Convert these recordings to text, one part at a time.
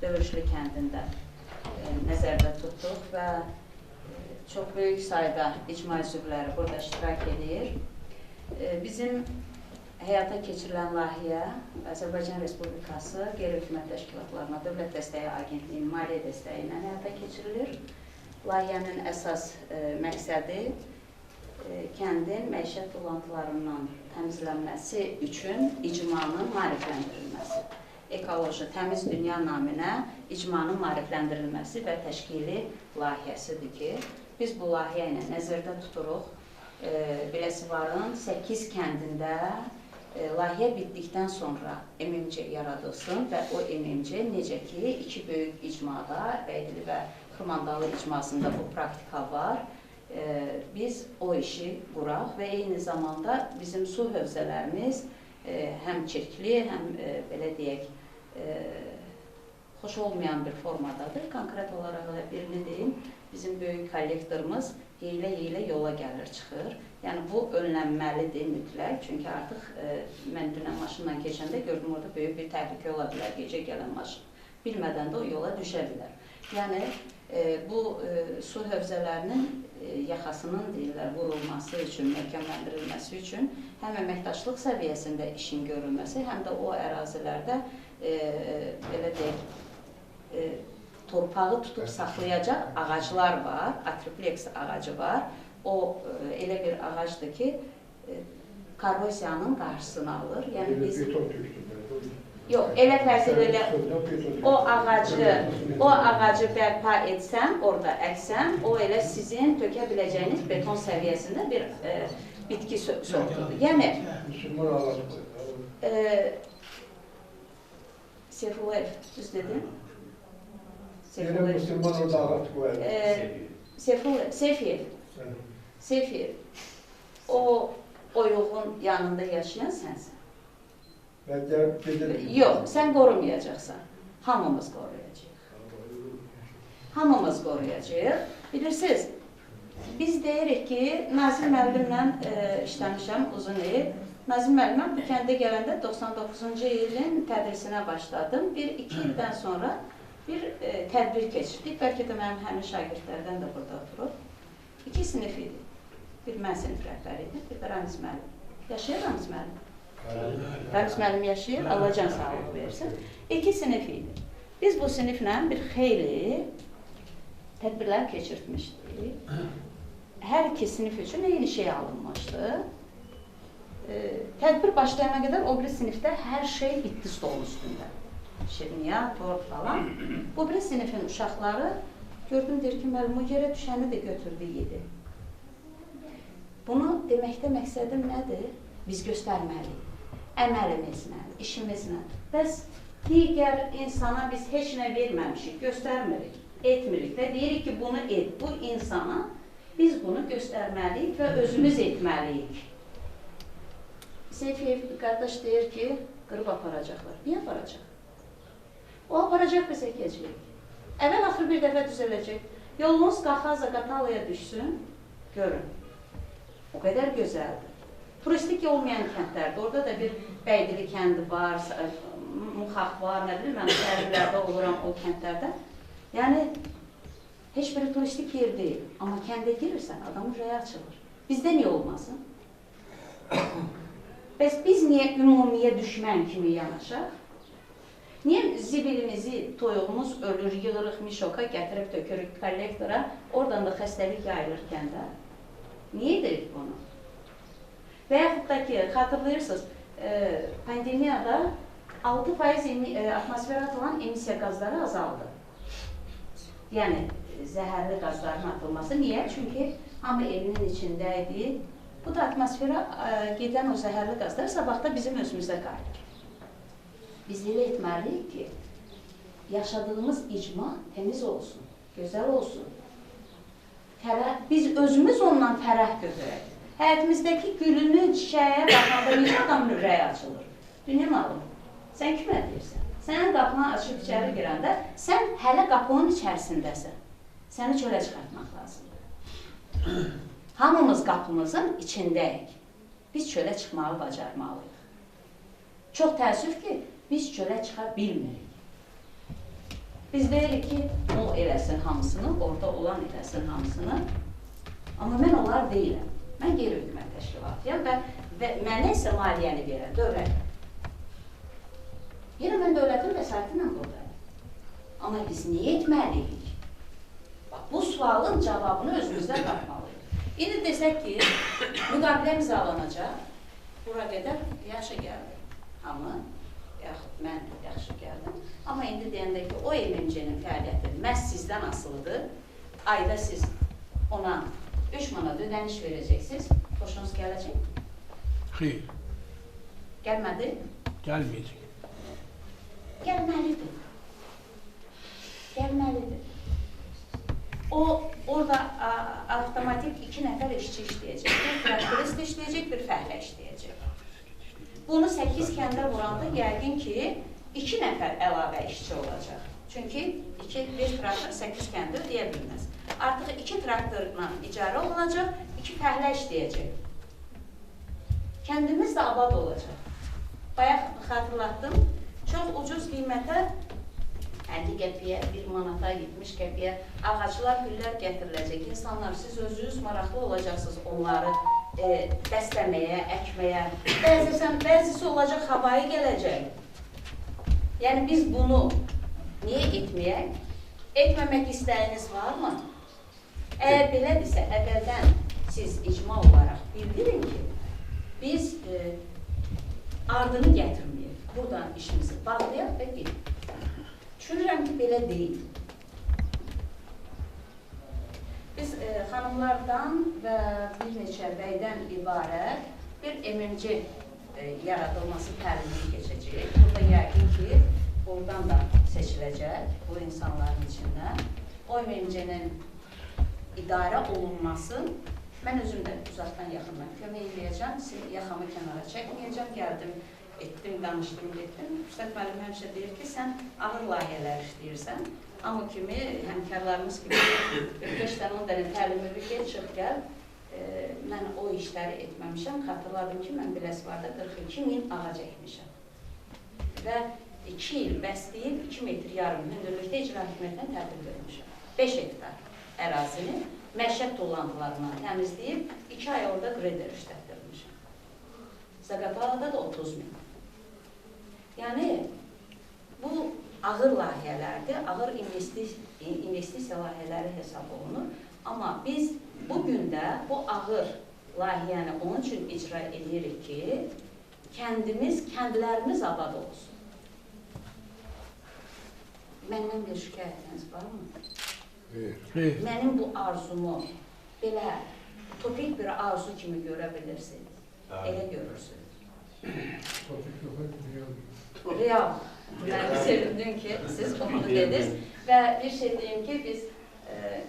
Dövüşlü kəndində nəzərdə tutduq və çox böyük sayda icma üzvləri burada iştirak edir. Bizim həyata keçirilən layihə Azərbaycan Respublikası Qeyri-hökumət təşkilatlarına Dövlət Dəstəyi Agentliyinin maliyyə dəstəyi ilə həyata keçirilir. Layihənin əsas məqsədi kəndin məişət tullantılarından təmizlənməsi üçün icmanın maarifləndirilməsi. Ekoloji Təmiz Dünya naminə icmanın maarifləndirilməsi və təşkili layihəsidir ki, biz bu layihə ilə nəzərdə tuturuq. Biləsuvarın 8 kəndində layihə bitdikdən sonra MMC yaradılsın və o MMC necə ki, iki böyük icmada, Bəydili və Xırmandalı icmasında bu praktika var. Biz o işi quraq və eyni zamanda bizim su hövzələrimiz həm çirkli, həm belə deyək, xoş olmayan bir formadadır. Konkret olaraq birini deyim, bizim böyük kollektorumuz hiylə yola gəlir, çıxır. Yəni bu önlənməlidir mütləq, çünki artıq mən dünən maşınla keçəndə gördüm, orada böyük bir təhlükə ola bilər, gecə gələn maşın. Bilmədən də o yola düşə bilər. Yəni bu su hövzələrinin yaxasının deyirlər, vurulması üçün, möhkəmləndirilməsi üçün həm əməkdaşlıq səviyyəsində işin görülməsi, həm də o ərazilərdə belə deyək, torpağı tutub saxlayacaq ağaclar var, atripleks ağacı var. O elə bir ağacdır ki, korroziyanın qarşısını alır. Yəni biz... Yox, elə fərq elə o ağacı bərpa etsəm, orada əksəm, o elə sizin tökə biləcəyiniz beton səviyyəsində bir bitki sortudur. Yəni, Seyfullayev, düz dedim? Seyfiyev, o oyuğun yanında yaşayan sənsən. Yox, sən qorumayacaqsan. Hamımız qoruyacaq. Hamımız qoruyacaq. Bilirsiniz, biz deyirik ki, Nazim müəllimlə işləmişəm uzun il. Nazim müəllimə bu kəndə gələndə 99-cu ilin tədrisinə başladım. 1-2 ildən sonra bir tədbir keçirdik. Bəlkə də mənim həmin şagirdlərdən də burada oturub. 2 sinif idi. Bir mən sinif rəhbəri idi, bir də Ramiz müəllim. Yaşayır Ramiz müəllim? Ramiz müəllim yaşayır, Allah can sağlıq versin. 2 sinif idi. Biz bu siniflə bir xeyli tədbirlər keçirtmişdik. Hər iki sinif üçün eyni şey alınmışdı. Tədbir başlayana qədər o bir sinifdə hər şey bitdi stolun üstündə. Şirniyyat, tort falan. Bu bir sinifin uşaqları gördüm, deyir ki, müəllim, o yerə düşəni də götürdü, yedi. Bunu deməkdə məqsədim nədir? Biz göstərməliyik. Əməlimizlə, işimizlə. Bəs digər insana biz heç nə verməmişik, göstərmirik, etmirik və deyirik ki, bunu et. Bu insana biz bunu göstərməliyik və özümüz etməliyik. Seyfiyev qardaş deyir ki, qırıb aparacaqlar. Niyə aparacaq? O aparacaq, biz əkəcəyik. Əvvəl-axır bir dəfə düzələcək. Yolunuz Qaxaza-Qatalaya düşsün, görün. O qədər gözəldir. Turistik olmayan kəndlərdir. Orada da bir Bəydili kəndi var, Muxaq var, nə bilim, mən şəhərlərdə oluram o kəndlərdə. Yəni, heç biri turistik yer deyil. Amma kəndə girirsən, adamın ürəyi açılır. Bizdə niyə olmasın? Bəs biz niyə ümumiyə düşmən kimi yanaşaq? Niyə zibilimizi, toyuğumuz ölür, yığırıq mişoka, gətirib tökürük kollektora, oradan da xəstəlik yayılır kəndə? Niyə edirik bunu? Və yaxud da ki, xatırlayırsınız, pandemiyada 6% atmosferə atılan emisiya qazları azaldı. Yəni, zəhərli qazların atılması. Niyə? Çünki hamı evinin içində idi. Bu da atmosferə gedən o zəhərli qazlar sabahda bizim özümüzdə qayıdır. Biz elə etməliyik ki, yaşadığımız icma təmiz olsun, gözəl olsun. Biz özümüz ondan fərəh görək. Həyətimizdəki gülünün çiçəyə baxanda necə adamın ürəyi açılır? Dünya malım, sən kimə deyirsən? Sənin qapını açıb içəri girəndə, sən hələ qapının içərisindəsən. Səni çölə çıxartmaq lazımdır. Hamımız qapımızın içindəyik. Biz çölə çıxmağı bacarmalıyıq. Çox təəssüf ki, biz çölə çıxa bilmirik. Biz deyirik ki, o eləsin hamısını, orada olan eləsin hamısını. Amma mən onlar deyiləm. Mən qeyri-hökumət təşkilatıyam və mənə isə maliyyəni verən dövlət. Yenə mən dövlətin vəsaiti ilə buradayım. Amma biz niyə etməliyik? Bu sualın cavabını özümüzdən tapmalıyıq. İndi desək ki, müqavilə imzalanacaq, bura qədər yaxşı gəldi. Hamı, yaxud mən yaxşı gəldim. Amma indi deyəndə ki, o MMC-nin fəaliyyəti məhz sizdən asılıdır. Ayda siz ona 3 manat ödəniş verəcəksiniz. Xoşunuz gələcək? Xeyr. Gəlmədi? Gəlməyəcək. Gəlməlidir. Gəlməlidir. O, orada avtomatik 2 nəfər işçi işləyəcək. Bir traktorist işləyəcək, bir fəhlə işləyəcək. Bunu 8 kəndə vuranda yəqin ki, 2 nəfər əlavə işçi olacaq. Çünki bir traktor 8 kəndə ödəyə bilməz. Artıq 2 traktorla icarə olunacaq, 2 fəhlə işləyəcək. Kəndimiz də abad olacaq. Bayaq xatırlatdım, çox ucuz qiymətə 50 qəpiyə, 1 manata, 70 qəpiyə ağaclar, güllər gətiriləcək. İnsanlar, siz özünüz maraqlı olacaqsınız onları bəsləməyə, əkməyə. Bəzisi olacaq, havayı gələcək. Yəni, biz bunu niyə etməyək? Etməmək istəyiniz varmı? Əgər belədirsə, əvvəldən siz icma olaraq bildirin ki, biz ardını gətirməyək. Buradan işimizi bağlayaq və gedək. Düşünürəm ki, belə deyil. Biz xanımlardan və bir neçə bəydən ibarət bir MMC yaradılması təlimini keçəcək. Burada yəqin ki, buradan da seçiləcək bu insanların içindən. O MMC-nin idarə olunması, mən özüm də uzaqdan yaxından kömək edəcəm, yaxamı kənara çəkməyəcəm, gəldim, etdim, danışdım, etdim. Üstad müəllim həmişə deyir ki, sən ağır layihələr işləyirsən, amma kimi, həmkarlarımız kimi 45 dənə, 10 dənə təlimi bir gel, çıx gəl, mən o işləri etməmişəm, xatırladım ki, mən Biləsuvarda 42.000 ağac əkmişəm. Və 2 il bəsləyib 2,5 metr hündürlükdə icra hökumətinə təhvil vermişəm. 5 hektar ərazini məişət tullantılarından təmizləyib 2 ay orada qreder işlətdirmişəm. Zaqatalada da 30.000. Yəni, bu ağır layihələrdir, ağır investisiya layihələri hesab olunur. Amma biz bugün də bu ağır layihəni onun üçün icra edirik ki, kəndlərimiz abad olsun. Məndən bir şikayətiniz varmı? Mənim bu arzumu belə topik bir arzu kimi görə bilirsiniz. Elə görürsünüz. Real. Mən sevindim ki, siz onu dediniz. Və bir şey deyim ki, biz,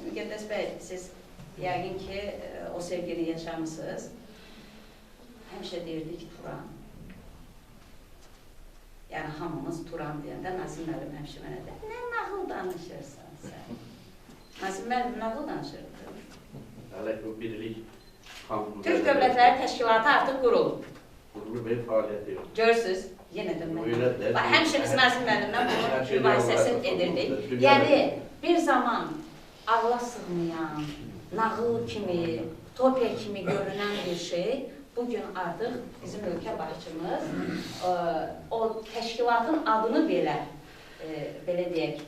Müqəddəs bəy, siz yəqin ki, o sevgini yaşamışsınız. Həmişə deyirdik Turan. Yəni, hamımız Turan deyəndə Nazim müəllim həmişə mənə deyir, nə nağıl danışırsan sən? Nazim müəllim nağıl danışırdı. Hələ bu birlik Türk Dövlətləri Təşkilatı artıq qurulub. qurulur və fəaliyyəti yox. Görürsünüz, yenə də mən. Həmişə biz Nazim müəllimdən bunun mübahisəsini edirdik. Yəni, bir zaman ağla sığmayan, nağıl kimi, topiya kimi görünən bir şey, bugün artıq bizim ölkə başçımız o təşkilatın adını belə deyək,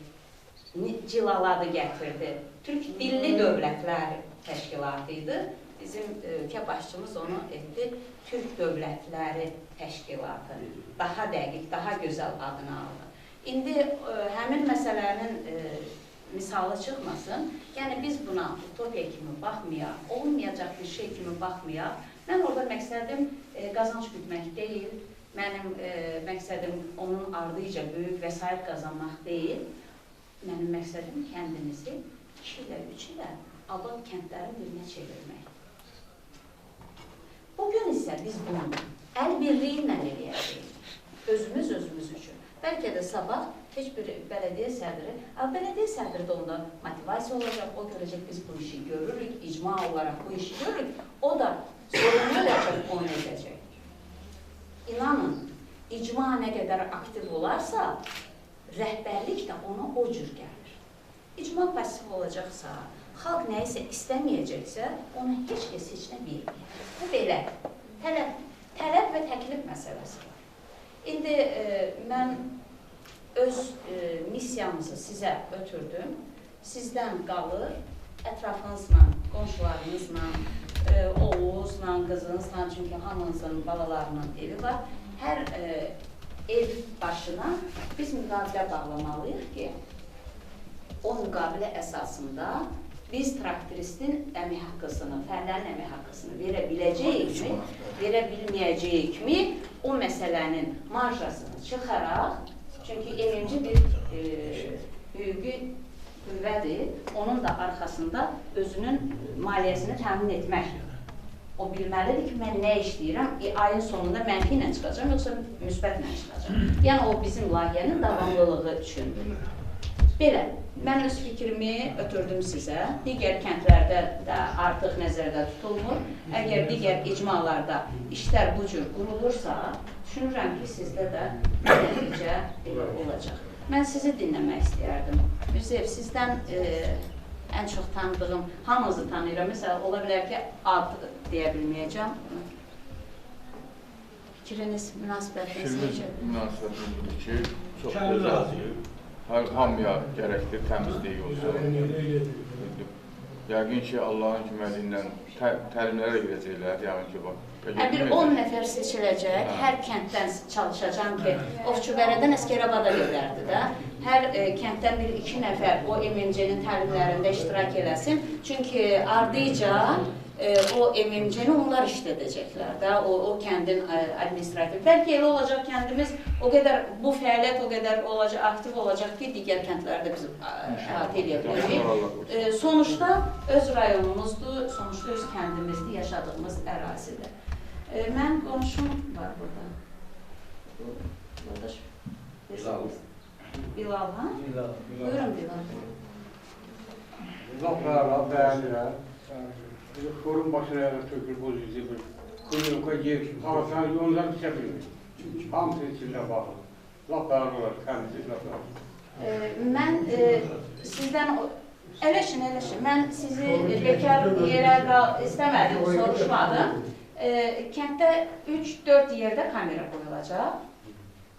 cilaladı gətirdi. Türk Dilli Dövlətlər Təşkilatı idi. Bizim ölkə başçımız onu etdi, Türk Dövlətləri Təşkilatı. Daha dəqiq, daha gözəl adını aldı. İndi həmin məsələnin misalı çıxmasın. Yəni, biz buna utopiya kimi baxmayaq, olmayacaq bir şey kimi baxmayaq. Mən orada məqsədim qazanc gütmək deyil, mənim məqsədim onun ardıca böyük vəsait qazanmaq deyil. Mənim məqsədim kəndimizi 2 ilə 3 ilə abad kəndlərin birinə çevirmək. Bugün isə biz bunu əl birliyi ilə eləyəcəyik, özümüz üçün. Bəlkə də sabah heç bir bələdiyyə sədri də onda motivasiya olacaq, o görəcək, biz bu işi görürük, icma olaraq bu işi görürük, o da sorumlu olacaq, onu edəcək. İnanın, icma nə qədər aktiv olarsa, rəhbərlik də ona o cür gəlir. İcma pasiv olacaqsa, xalq nəyisə istəməyəcəksə, ona heç kəs heç nə verməyir. Bu belə, tələb və təklif məsələsi var. İndi mən öz missiyamızı sizə ötürdüm. Sizdən qalır, ətrafınızla, qonşularınızla, oğlunuzla, qızınızla, çünki hamınızın balalarının evi var. Hər ev başına biz müqavilə bağlamalıyıq ki, o müqavilə əsasında biz traktoristin əmək haqqısını, fəhlərin əmək haqqısını verə biləcəyikmi, verə bilməyəcəyikmi, o məsələnin marjasını çıxaraq, çünki evinci bir hüquqi qüvvədir, onun da arxasında özünün maliyyəsini təmin etmək. O bilməlidir ki, mən nə işləyirəm, ayın sonunda mənfi ilə çıxacam, yoxsa müsbət ilə çıxacam. Yəni, o bizim layihənin davamlılığı üçündür. Belə, mən öz fikrimi ötürdüm sizə. Digər kəndlərdə də artıq nəzərdə tutulmur. Əgər digər icmalarda işlər bu cür qurulursa, düşünürəm ki, sizdə də nəticə belə olacaq. Mən sizi dinləmək istəyərdim. Müzev, sizdən ən çox tanıdığım, hamınızı tanıyıram. Məsələn, ola bilər ki, ad deyə bilməyəcəm. Fikriniz, münasibətiniz necə? Münasibətimiz ki, çox gözəldir. Hamıya gərəkdir, təmizlik olsun. Yəqin ki, Allahın köməyi ilə təlimlərə gedəcəklər, yəqin ki, bax. Bir 10 nəfər seçiləcək, hər kənddən çalışacağım ki, Ovçubərədən Əsgərabada gedərdi də. Hər kənddən 1-2 nəfər o MMC-nin təlimlərində iştirak eləsin. Çünki ardıca o MMC-ni onlar işlədəcəklər də, o kəndin administrativ. Bəlkə elə olacaq kəndimiz, o qədər bu fəaliyyət o qədər aktiv olacaq ki, digər kəndlərdə biz əhatə edə biləcəyik. Sonuçta öz rayonumuzdur, sonuçta öz kəndimizdir, yaşadığımız ərazidir. Mən qonşum var burada. Qardaş, Bilal, ha? Buyurun Bilal. Laflarla bəyənirəm. Sorun başına yana tökülüb o yüzü bir kuyruğa yerişim. Havasını yoldan düşə bilmir. Hamısı içində baxır. Laflarla olar, təmizlik laflarla. Mən sizdən, eləşin. Mən sizi bekar yerə istəmədim, soruşmadım. Kənddə 3-4 yerdə kamera qoyulacaq.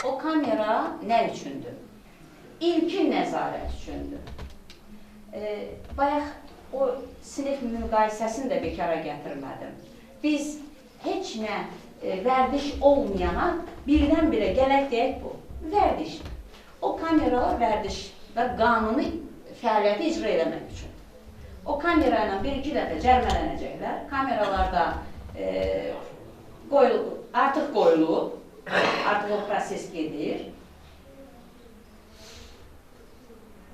O kamera nə üçündür? İlkin nəzarət üçündür. Bayaq o sinif müqayisəsini də bekara gətirmədim. Biz heç nə vərdiş olmayana birdən-birə gələk deyək bu. Vərdiş. O kameralar vərdiş və qanuni fəaliyyəti icra eləmək üçün. O kamera ilə 1-2 dəfə cərmələnəcəklər. Kameralarda artıq qoyulub, artıq o proses gedir.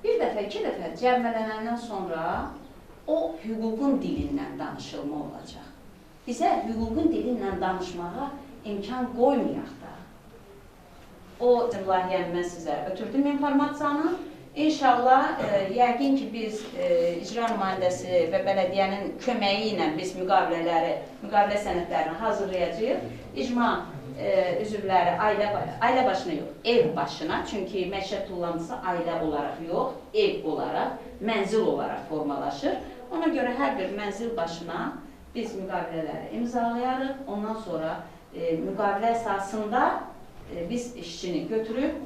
Bir dəfə, 2 dəfə cərmələnəndən sonra o hüququn dilindən danışılma olacaq. Bizə hüququn dilindən danışmağa imkan qoymayaq da. O layihəni mən sizə ötürdüm informasiyanı. İnşallah, yəqin ki, biz icra nümayəndəsi və bələdiyyənin köməyi ilə biz müqavilə sənədlərini hazırlayacağıq. İcma üzvləri ailə başına yox, ev başına, çünki məişət tullantısı ailə olaraq yox, ev olaraq, mənzil olaraq formalaşır. Ona görə hər bir mənzil başına biz müqavilələri imzalayarıq. Ondan sonra müqavilə əsasında biz işçini götürüb,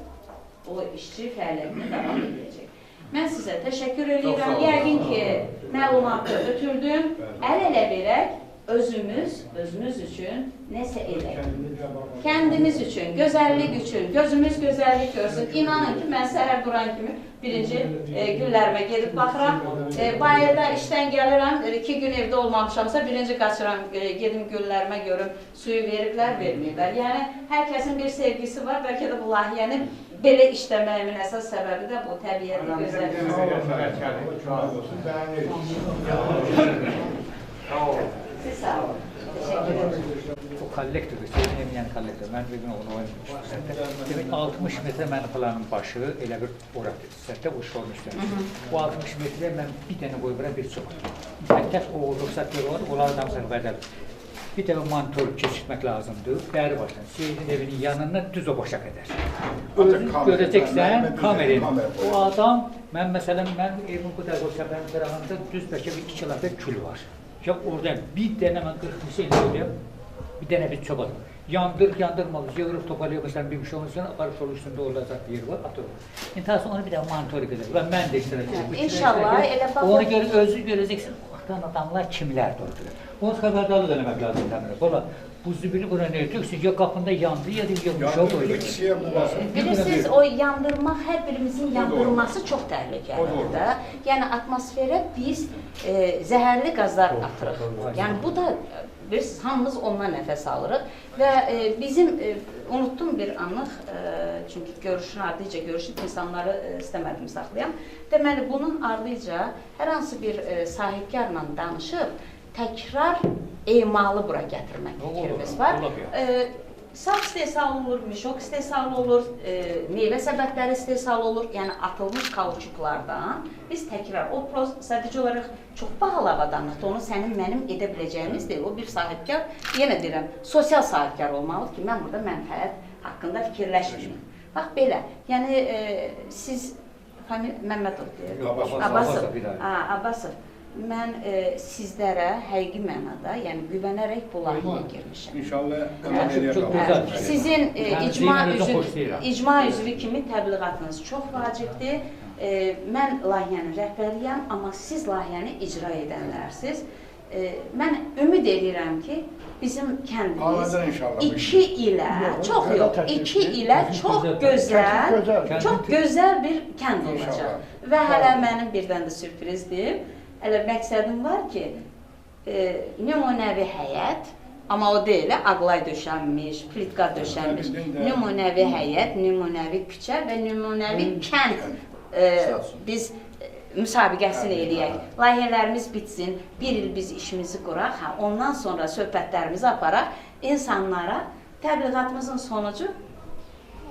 o işçi fəaliyyətini davam edəcək. Mən sizə təşəkkür edirəm. Yəqin ki, məlumatı ötürdüm. Əl-ələ verək, özümüz üçün nəsə edək. Kəndimiz üçün, gözəllik üçün, gözümüz gözəllik görsün. İnanın ki, mən səhər duran kimi birinci günlərimə gedib baxıram. Bayırda işdən gəlirəm, 2 gün evdə olmamışamsa, birinci qaçıram, gedim güllərimə görüm, suyu veriblər, verməyiblər. Yəni, hər kəsin bir sevgisi var, bəlkə də bu layihənin belə işləməyimin əsas səbəbi də bu təbiəti gözəllik. Siz sağ olun. Teşekkür ederim. O kollektordur, sevin kollektor. Mən bir gün onu oynamışdım. Demək 60 metrə mənim planın başı elə bir oradır. Səhətdə bu şorun üstündə. Bu 60 metrə mən bir dənə qoyuram, bir çox. Tək o ruxsat verir, onları damsaq bədəl. bir dəfə monitor keçirmək lazımdır. Bəri başdan Seyidin evinin yanından düz o başa qədər. Özün görəcəksən kamerayla. O adam, mən məsələn, mən evimin bu dəqiqə səbənin qırağında düz bəlkə bir 2 kilometr kül var. Ya oradan bir dənə mən 40 misal eləyəm, bir dənə bir çöp atım. Yandırmalı, yığırıb toparlayıb, məsələn, bir şey olursa, aparıb sol üstündə olacaq bir yer var, atırım. İntihası onu bir də monitör edəcək və mən də iştirak edəcəm. İnşallah, elə bax. Onu özü görəcəksin, ortadan adamlar kimlər durdur. Onu xəbərdarlıq eləmək lazımdır. Valla, bu zibili buna ne ediyorsunuz? Ya kapında yandı ya da yığmış o bilirsiniz, o yandırma, hər birimizin yandırması çox təhlükəlidir. Yəni atmosferə biz zəhərli qazlar atırıq. Yəni bu da biz hamımız ondan nəfəs alırıq və bizim unuttum bir anlıq, çünki görüşün ardınca görüşüb insanları istəmədim saxlayam. Deməli bunun ardınca hər hansı bir sahibkarla danışıb təkrar emalı bura gətirmək fikrimiz var. Sağ istehsal olur, mişok istehsal olur, meyvə səbətləri istehsal olur. Yəni atılmış kauçuklardan biz təkrar, o sadəcə olaraq çox bahalı avadanlıqdır. Onu sənin, mənim edə biləcəyimiz deyil. O bir sahibkar, yenə deyirəm, sosial sahibkar olmalıdır ki, mən burada mənfəət haqqında fikirləşməyim. Bax belə, yəni siz, Məmmədov deyir, Abbasov. Mən sizlərə həqiqi mənada, yəni güvənərək bu layihəyə girmişəm. İnşallah. Sizin icma üzvü kimi təbliğatınız çox vacibdir. Mən layihənin rəhbəriyəm, amma siz layihəni icra edənlərsiniz. Mən ümid edirəm ki, bizim kəndimiz 2 ilə, çox yox, 2 ilə çox gözəl bir kənd olacaq. Və hələ mənim birdən də sürprizdir. Hələ məqsədim var ki, nümunəvi həyət, amma o deyil, ağlay döşənmiş, plitka döşənmiş, nümunəvi həyət, nümunəvi küçə və nümunəvi kənd biz müsabiqəsini eləyək. Layihələrimiz bitsin, bir il biz işimizi quraq, ondan sonra söhbətlərimizi aparaq, insanlara təbliğatımızın sonucu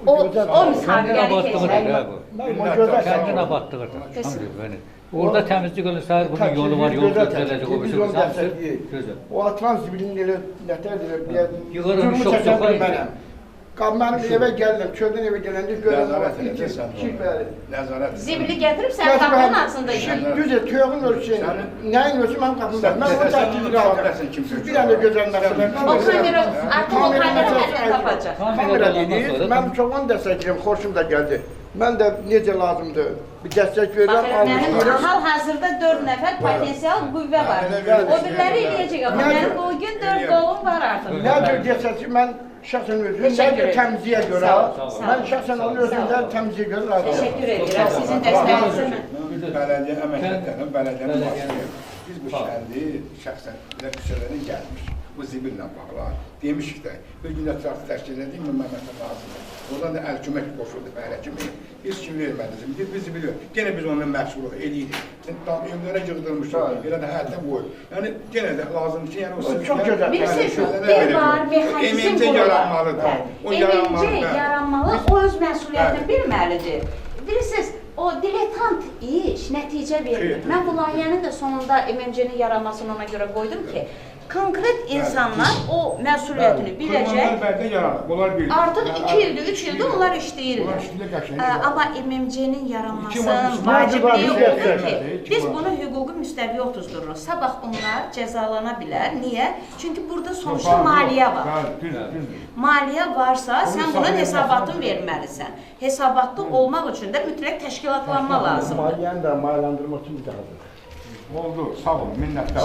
o müsabiqəni keçək. Kəndin abatdığıdır. Orada təmizlik olursa, bunun yolu var, yol götürüləcək, o bir şey gözəl. O atılan zibilin elə, nətərdir, yığırılmış çox mənəm. Mənim evə gəldim, çöldən evə gələndə görəm. Zibili gətirib sən qapının ağzında yiyək. Düz et, tüyağın ölçüsü, nəyin ölçüsü mənim qapımda. Mən o tərkini qaldım. Bir anda gözəl məsələn. O kamera, artıq o kamera hələ tapacaq. Kamera dedik, mən çoxan dəstəkləyəm, xoşum da gəldi. Mən də necə lazımdır, bir dəstək verirəm, almışım. Hal-hazırda 4 nəfər potensial qüvvə var. O birləri eləyəcək, amma mənim o gün 4 qolum var artıq. Nə cür desək ki, mən şəxsən özüm, nə cür təmizliyə görə, mən şəxsən onun özündə təmizliyə görə razıyam. Təşəkkür edirəm sizin dəstəyinizə. Bələdiyyə əməkdaşlarının bələdiyyənin başlayıb. Biz bu kəndi şəxsən küçələrə gəlmiş. Bu zibillə bağlı. Demişik də, bir gün ətrafı təşkil edeyim mi, Məmmədov lazımdır. Oradan da əl-kömək qoşuldu fəhlə kimi. Biz kim vermədiniz? Biz biliyor. Gene biz onunla məşğuluq edirik. Evlərə yığdırmışlar, belə də həyətdə qoyur. Yəni, gene də lazımdır ki, yəni o sizin... Çox gözəl. Bilirsiniz, bir var, mexanizm qurulur. MMC yaranmalı, o öz məsuliyyətini bilməlidir. Bilirsiniz, o diletant iş nəticə verir. Mən bu layihənin də sonunda MMC-nin yaranmasını ona görə qoydum ki, konkret insanlar o məsuliyyətini biləcək. Onlar bəldə yaranır, onlar bilir. Artıq 2 ildir, 3 ildir onlar işləyirlər. Amma MMC-nin yaranmasının vacibliyi odur ki, biz bunu hüquqi müstəviyə otuzdururuq. Sabah onlar cəzalana bilər. Niyə? Çünki burada sonuçta maliyyə var. Maliyyə varsa, sən bunun hesabatını verməlisən. Hesabatlı olmaq üçün də mütləq təşkilatlanma lazımdır. Maliyyəni də maliyyəndırmaq üçün bir daha. Oldu, sağ olun, minnətlər.